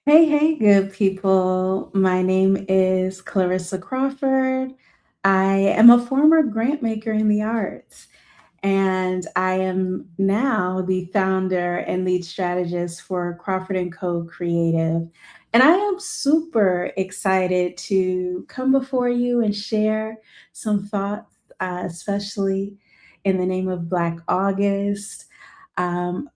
Hey, good people. My name is Clarissa Crawford. I am a former grant maker in the arts, and I am now the founder and lead strategist for Crawford and Co. Creative. And I am super excited to come before you and share some thoughts, especially in the name of Black August.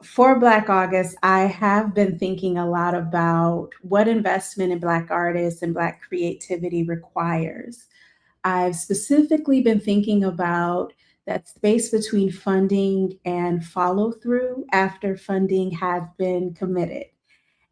For Black August, I have been thinking a lot about what investment in Black artists and Black creativity requires. I've specifically been thinking about that space between funding and follow through after funding has been committed.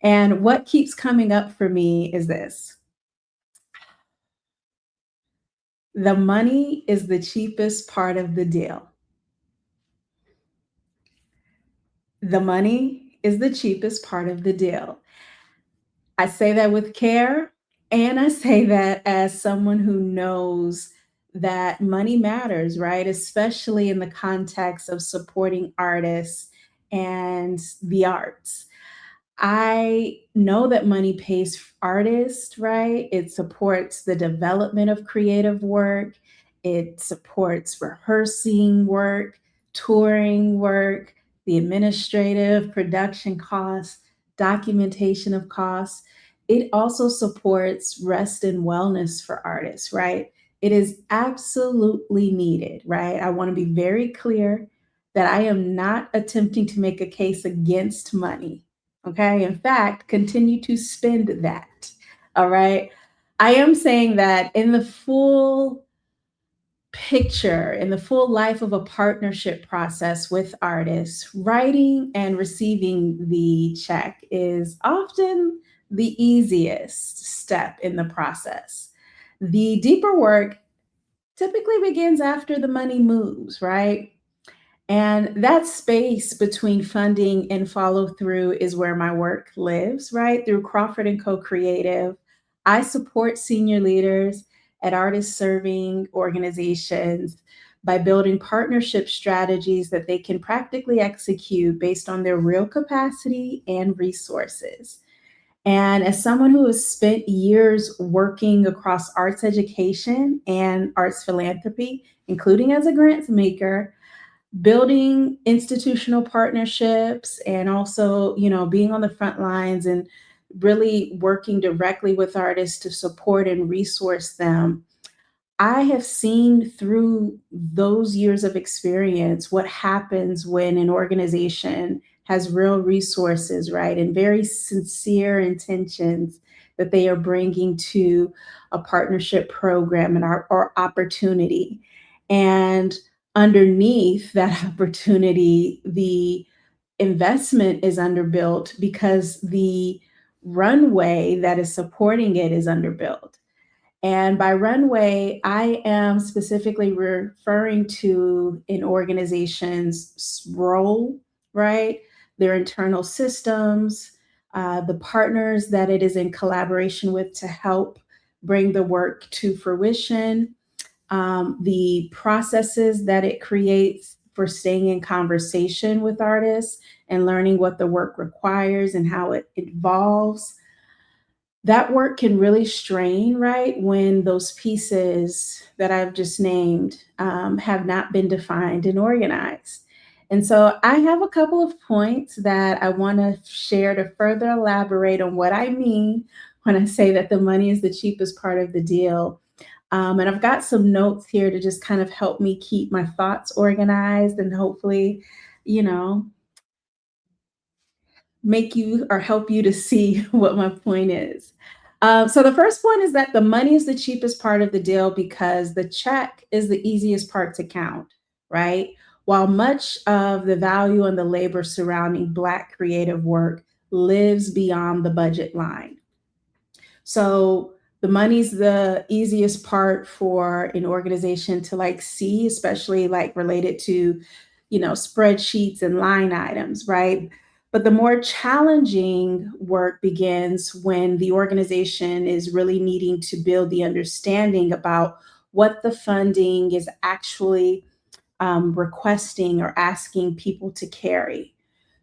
And what keeps coming up for me is this: the money is the cheapest part of the deal. The money is the cheapest part of the deal. I say that with care, and I say that as someone who knows that money matters, right? Especially in the context of supporting artists and the arts. I know that money pays artists, right? It supports the development of creative work, it supports rehearsing work, touring work, the administrative production costs, documentation of costs. It also supports rest and wellness for artists, right? It is absolutely needed, right? I want to be very clear that I am not attempting to make a case against money. Okay. In fact, continue to spend that. All right. I am saying that in the full picture, in the full life of a partnership process with artists, writing and receiving the check is often the easiest step in the process. The deeper work typically begins after the money moves, right? And that space between funding and follow through is where my work lives, right? Through Crawford and Co Creative, I support senior leaders at artist serving organizations by building partnership strategies that they can practically execute based on their real capacity and resources. And as someone who has spent years working across arts education and arts philanthropy, including as a grants maker, building institutional partnerships and also, being on the front lines and really working directly with artists to support and resource them, I have seen through those years of experience what happens when an organization has real resources, right, and very sincere intentions that they are bringing to a partnership program and our or opportunity. And underneath that opportunity, the investment is underbuilt because the runway that is supporting it is underbuilt. And by runway, I am specifically referring to an organization's role, right? Their internal systems, the partners that it is in collaboration with to help bring the work to fruition, the processes that it creates for staying in conversation with artists and learning what the work requires and how it evolves. That work can really strain, right, when those pieces that I've just named have not been defined and organized. And so I have a couple of points that I want to share to further elaborate on what I mean when I say that the money is the cheapest part of the deal. And I've got some notes here to just kind of help me keep my thoughts organized and hopefully, you know, make you or help you to see what my point is. So the first point is that the money is the cheapest part of the deal because the check is the easiest part to count, right? While much of the value and the labor surrounding Black creative work lives beyond the budget line. So the money's the easiest part for an organization to like see, especially like related to, spreadsheets and line items, right? But the more challenging work begins when the organization is really needing to build the understanding about what the funding is actually requesting or asking people to carry.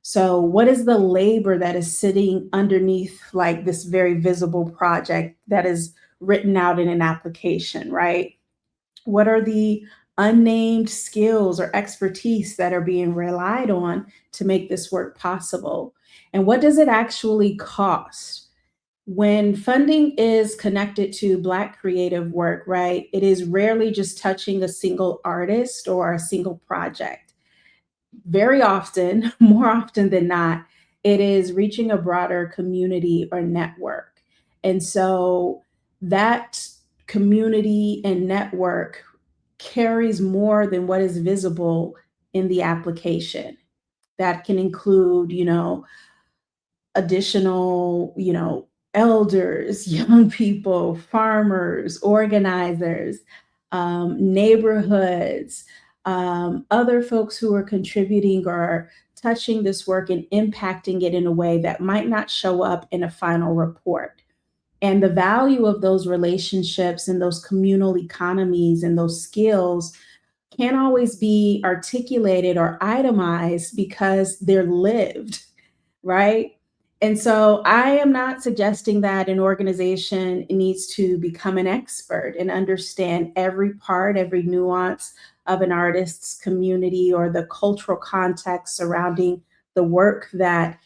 So, what is the labor that is sitting underneath like this very visible project that is written out in an application, right? What are the unnamed skills or expertise that are being relied on to make this work possible? And what does it actually cost? When funding is connected to Black creative work, right, it is rarely just touching a single artist or a single project. Very often, more often than not, it is reaching a broader community or network. And so that community and network carries more than what is visible in the application. That can include, additional, elders, young people, farmers, organizers, neighborhoods, other folks who are contributing or touching this work and impacting it in a way that might not show up in a final report. And the value of those relationships and those communal economies and those skills can't always be articulated or itemized because they're lived, right? And so I am not suggesting that an organization needs to become an expert and understand every part, every nuance of an artist's community or the cultural context surrounding the work that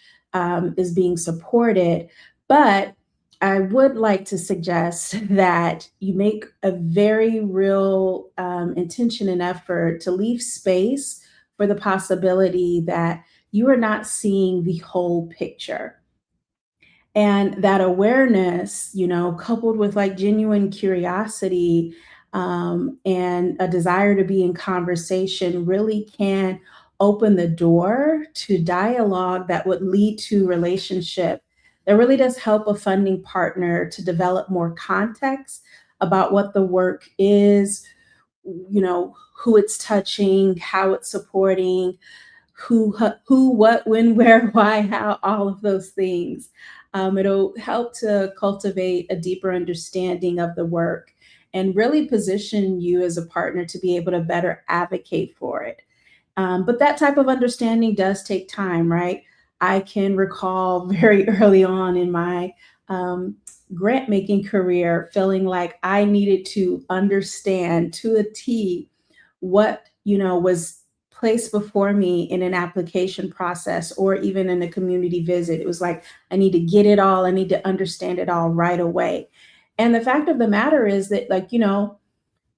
is being supported. But I would like to suggest that you make a very real intention and effort to leave space for the possibility that you are not seeing the whole picture. And that awareness, coupled with like genuine curiosity and a desire to be in conversation, really can open the door to dialogue that would lead to relationship that really does help a funding partner to develop more context about what the work is, who it's touching, how it's supporting, who, what, when, where, why, how, all of those things. It'll help to cultivate a deeper understanding of the work and really position you as a partner to be able to better advocate for it. But that type of understanding does take time, right? I can recall very early on in my grant making career feeling like I needed to understand to a T what, was placed before me in an application process or even in a community visit. It was like, I need to get it all, I need to understand it all right away. And the fact of the matter is that, like,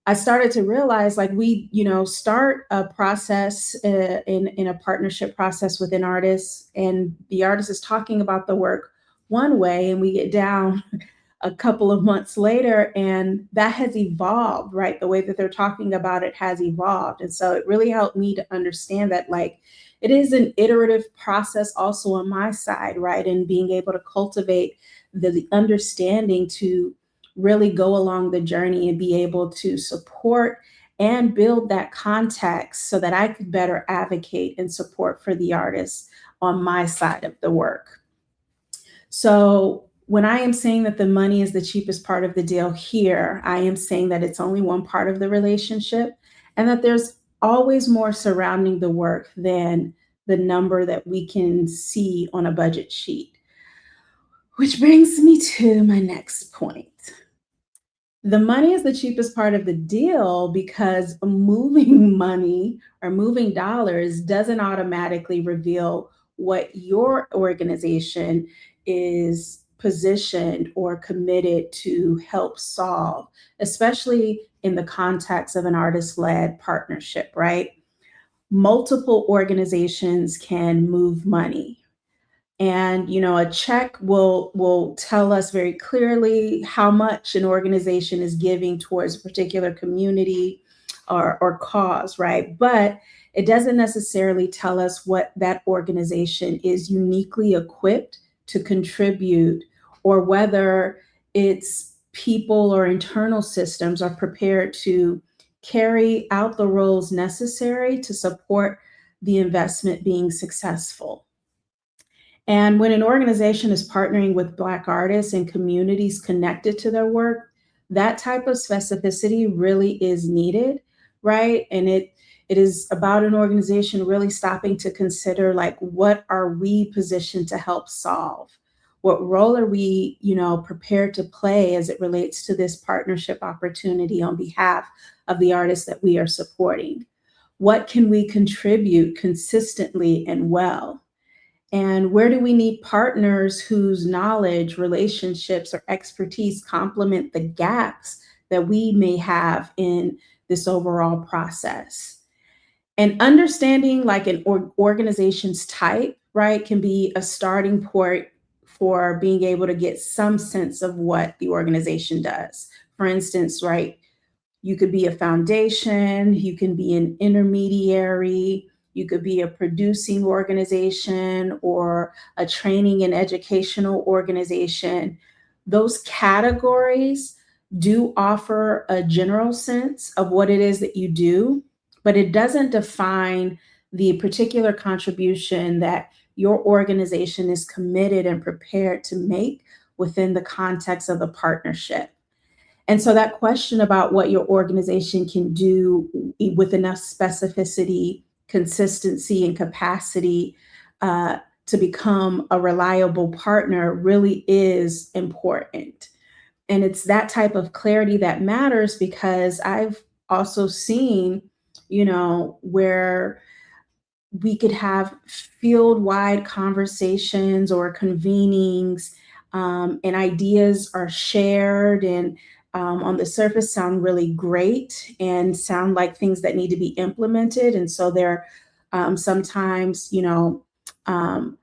I started to realize like we, start a process in a partnership process with an artist, and the artist is talking about the work one way, and we get down a couple of months later and that has evolved, right? The way that they're talking about it has evolved. And so it really helped me to understand that like it is an iterative process also on my side, right? And being able to cultivate the understanding to really go along the journey and be able to support and build that context so that I could better advocate and support for the artists on my side of the work. So when I am saying that the money is the cheapest part of the deal here, I am saying that it's only one part of the relationship and that there's always more surrounding the work than the number that we can see on a budget sheet. Which brings me to my next point. The money is the cheapest part of the deal because moving money or moving dollars doesn't automatically reveal what your organization is positioned or committed to help solve, especially in the context of an artist led partnership, right? Multiple organizations can move money, and a check will tell us very clearly how much an organization is giving towards a particular community or cause, right? But it doesn't necessarily tell us what that organization is uniquely equipped to contribute, or whether its people or internal systems are prepared to carry out the roles necessary to support the investment being successful. And when an organization is partnering with Black artists and communities connected to their work, that type of specificity really is needed, right? And It is about an organization really stopping to consider, like, what are we positioned to help solve? What role are we, prepared to play as it relates to this partnership opportunity on behalf of the artists that we are supporting? What can we contribute consistently and well? And where do we need partners whose knowledge, relationships, or expertise complement the gaps that we may have in this overall process? And understanding, like, an organization's type, right, can be a starting point for being able to get some sense of what the organization does. For instance, right, you could be a foundation, you can be an intermediary, you could be a producing organization or a training and educational organization. Those categories do offer a general sense of what it is that you do, but it doesn't define the particular contribution that your organization is committed and prepared to make within the context of the partnership. And so that question about what your organization can do with enough specificity, consistency, and capacity to become a reliable partner really is important. And it's that type of clarity that matters, because I've also seen, where we could have field wide conversations or convenings, and ideas are shared and on the surface sound really great and sound like things that need to be implemented. And so they're sometimes, um,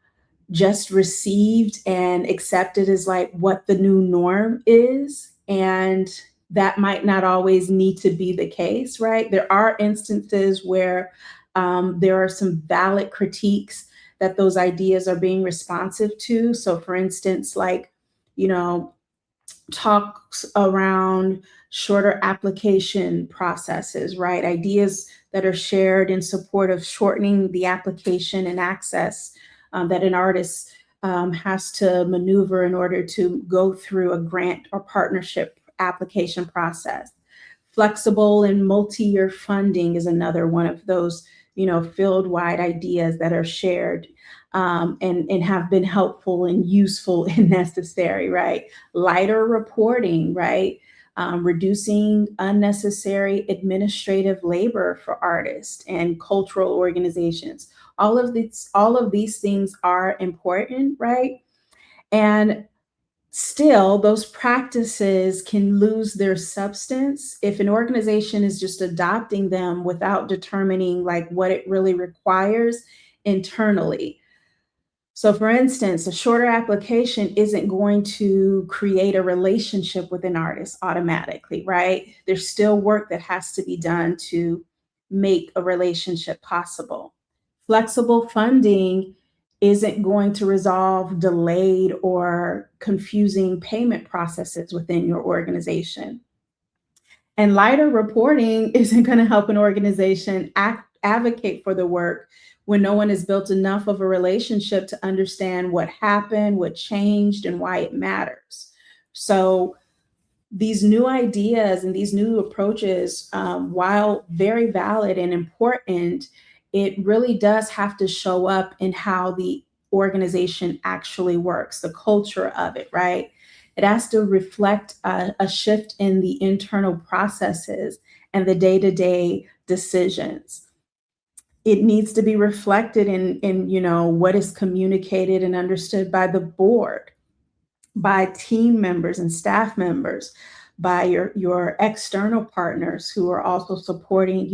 just received and accepted as like what the new norm is. And that might not always need to be the case, right? There are instances where there are some valid critiques that those ideas are being responsive to. So, for instance, like, you know, talks around shorter application processes, right? Ideas that are shared in support of shortening the application and access that an artist has to maneuver in order to go through a grant or partnership application process. Flexible and multi-year funding is another one of those, field-wide ideas that are shared, and have been helpful and useful and necessary, right? Lighter reporting, right? Reducing unnecessary administrative labor for artists and cultural organizations. All of these things are important, right? And still, those practices can lose their substance if an organization is just adopting them without determining, like, what it really requires internally. So, for instance, a shorter application isn't going to create a relationship with an artist automatically, right? There's still work that has to be done to make a relationship possible. Flexible funding isn't going to resolve delayed or confusing payment processes within your organization. And lighter reporting isn't going to help an organization advocate for the work when no one has built enough of a relationship to understand what happened, what changed, and why it matters. So, these new ideas and these new approaches, while very valid and important, it really does have to show up in how the organization actually works, the culture of it, right? It has to reflect a shift in the internal processes and the day to day decisions. It needs to be reflected in what is communicated and understood by the board, by team members and staff members, by your external partners who are also supporting,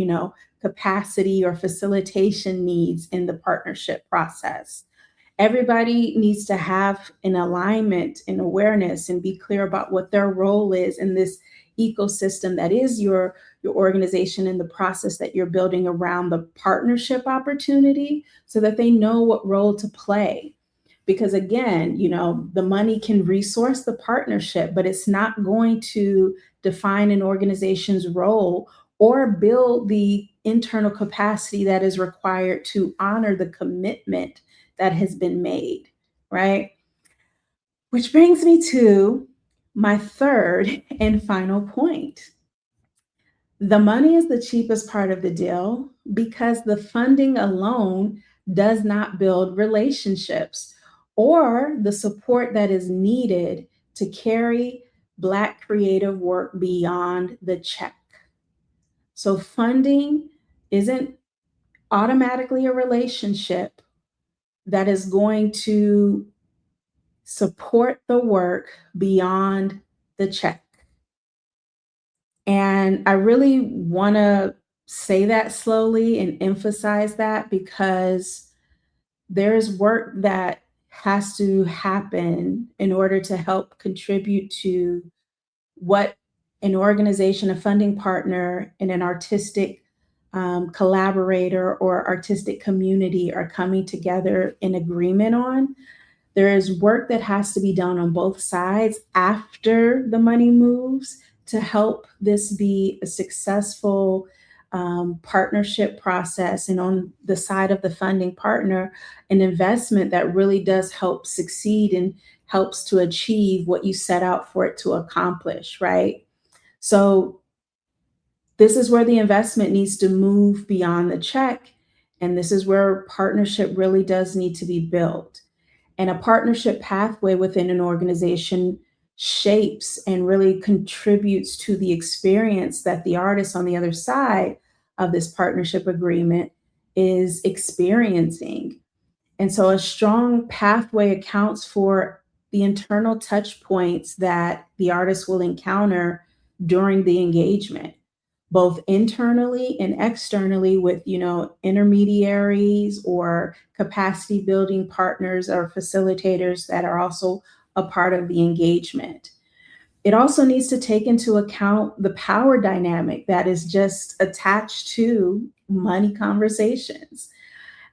capacity or facilitation needs in the partnership process. Everybody needs to have an alignment and awareness and be clear about what their role is in this ecosystem that is your organization and the process that you're building around the partnership opportunity, so that they know what role to play. Because again, the money can resource the partnership, but it's not going to define an organization's role or build the internal capacity that is required to honor the commitment that has been made, right? Which brings me to my third and final point. The money is the cheapest part of the deal because the funding alone does not build relationships or the support that is needed to carry Black creative work beyond the check. So, funding isn't automatically a relationship that is going to support the work beyond the check. And I really want to say that slowly and emphasize that because there's work that has to happen in order to help contribute to what an organization, a funding partner, and an artistic collaborator or artistic community are coming together in agreement on. There is work that has to be done on both sides after the money moves to help this be a successful partnership process. And on the side of the funding partner, an investment that really does help succeed and helps to achieve what you set out for it to accomplish, right? So, this is where the investment needs to move beyond the check. And this is where partnership really does need to be built. And a partnership pathway within an organization shapes and really contributes to the experience that the artist on the other side of this partnership agreement is experiencing. And so a strong pathway accounts for the internal touch points that the artist will encounter during the engagement, both internally and externally with, intermediaries or capacity building partners or facilitators that are also a part of the engagement. It also needs to take into account the power dynamic that is just attached to money conversations.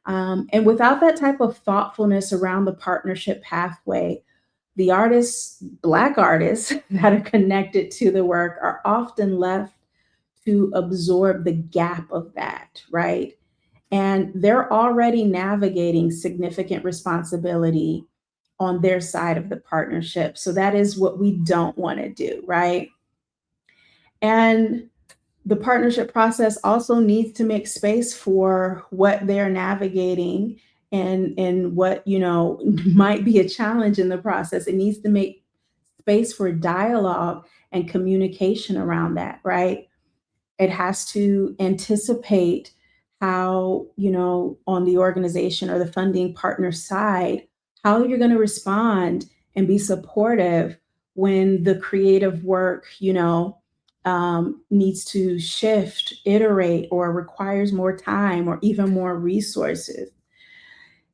And without that type of thoughtfulness around the partnership pathway, the artists, Black artists that are connected to the work, are often left to absorb the gap of that, right? And they're already navigating significant responsibility on their side of the partnership. So that is what we don't want to do, right? And the partnership process also needs to make space for what they're navigating and what might be a challenge in the process. It needs to make space for dialogue and communication around that, right? It has to anticipate how, on the organization or the funding partner side, how you're going to respond and be supportive when the creative work, needs to shift, iterate, or requires more time or even more resources.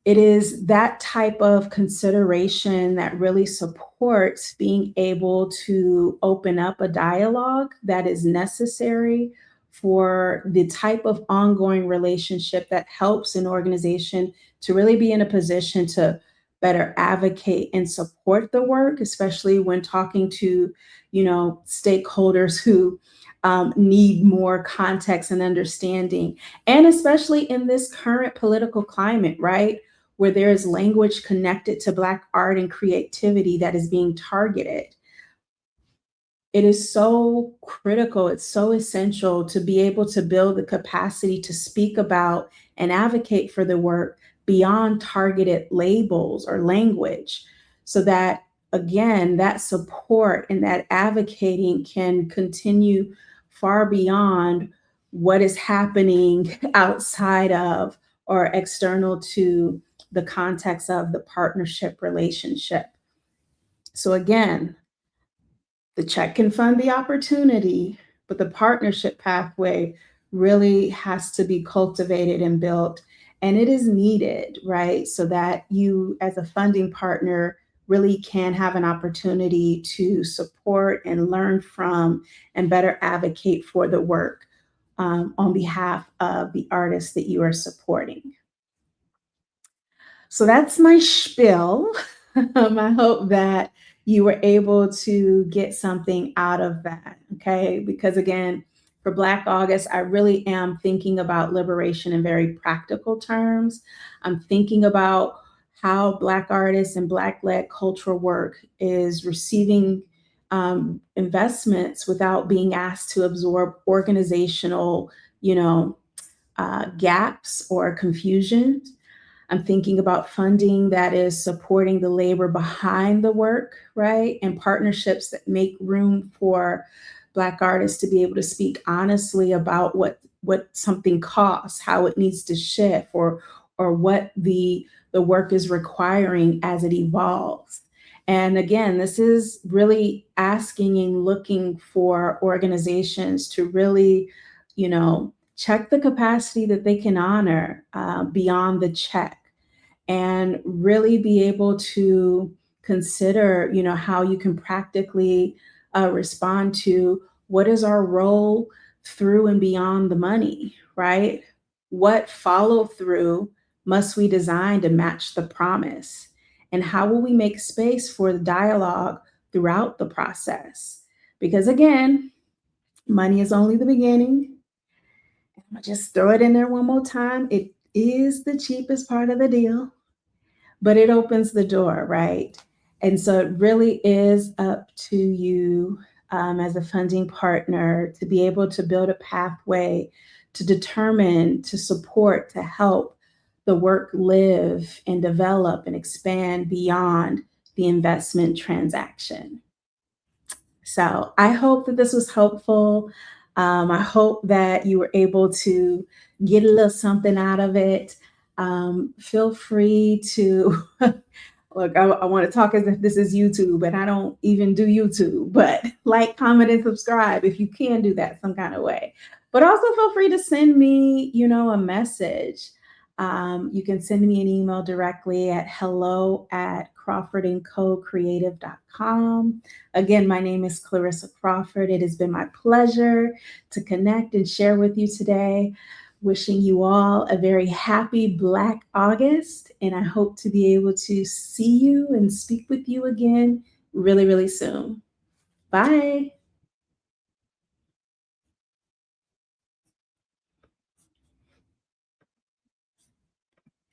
It is that type of consideration that really supports being able to open up a dialogue that is necessary for the type of ongoing relationship that helps an organization to really be in a position to better advocate and support the work, especially when talking to, stakeholders who need more context and understanding. And especially in this current political climate, right? Where there is language connected to Black art and creativity that is being targeted. It is so critical, it's so essential to be able to build the capacity to speak about and advocate for the work beyond targeted labels or language, so that, again, that support and that advocating can continue far beyond what is happening outside of or external to the context of the partnership relationship. So, again, the check can fund the opportunity, but the partnership pathway really has to be cultivated and built. And it is needed, right? So that you, as a funding partner, really can have an opportunity to support and learn from and better advocate for the work on behalf of the artists that you are supporting. So that's my spiel. I hope that you were able to get something out of that. Okay. Because again, for Black August, I really am thinking about liberation in very practical terms. I'm thinking about how Black artists and Black led cultural work is receiving investments without being asked to absorb organizational, you know, gaps or confusion. I'm thinking about funding that is supporting the labor behind the work, right? And partnerships that make room for Black artists to be able to speak honestly about what something costs, how it needs to shift, or what the work is requiring as it evolves. And again, this is really asking and looking for organizations to really, check the capacity that they can honor beyond the check, and really be able to consider, how you can practically respond to what is our role through and beyond the money, right? What follow through must we design to match the promise? And how will we make space for the dialogue throughout the process? Because again, money is only the beginning. I'm gonna just throw it in there one more time. It is the cheapest part of the deal, but it opens the door, right? And so it really is up to you as a funding partner to be able to build a pathway to determine, to support, to help the work live and develop and expand beyond the investment transaction. So I hope that this was helpful. I hope that you were able to get a little something out of it. Feel free to look. I want to talk as if this is YouTube, and I don't even do YouTube. But like, comment, and subscribe if you can do that some kind of way. But also feel free to send me, a message. You can send me an email directly at hello@crawfordandcocreative.com. Again, my name is Clarissa Crawford. It has been my pleasure to connect and share with you today. Wishing you all a very happy Black August, and I hope to be able to see you and speak with you again really, really soon. Bye.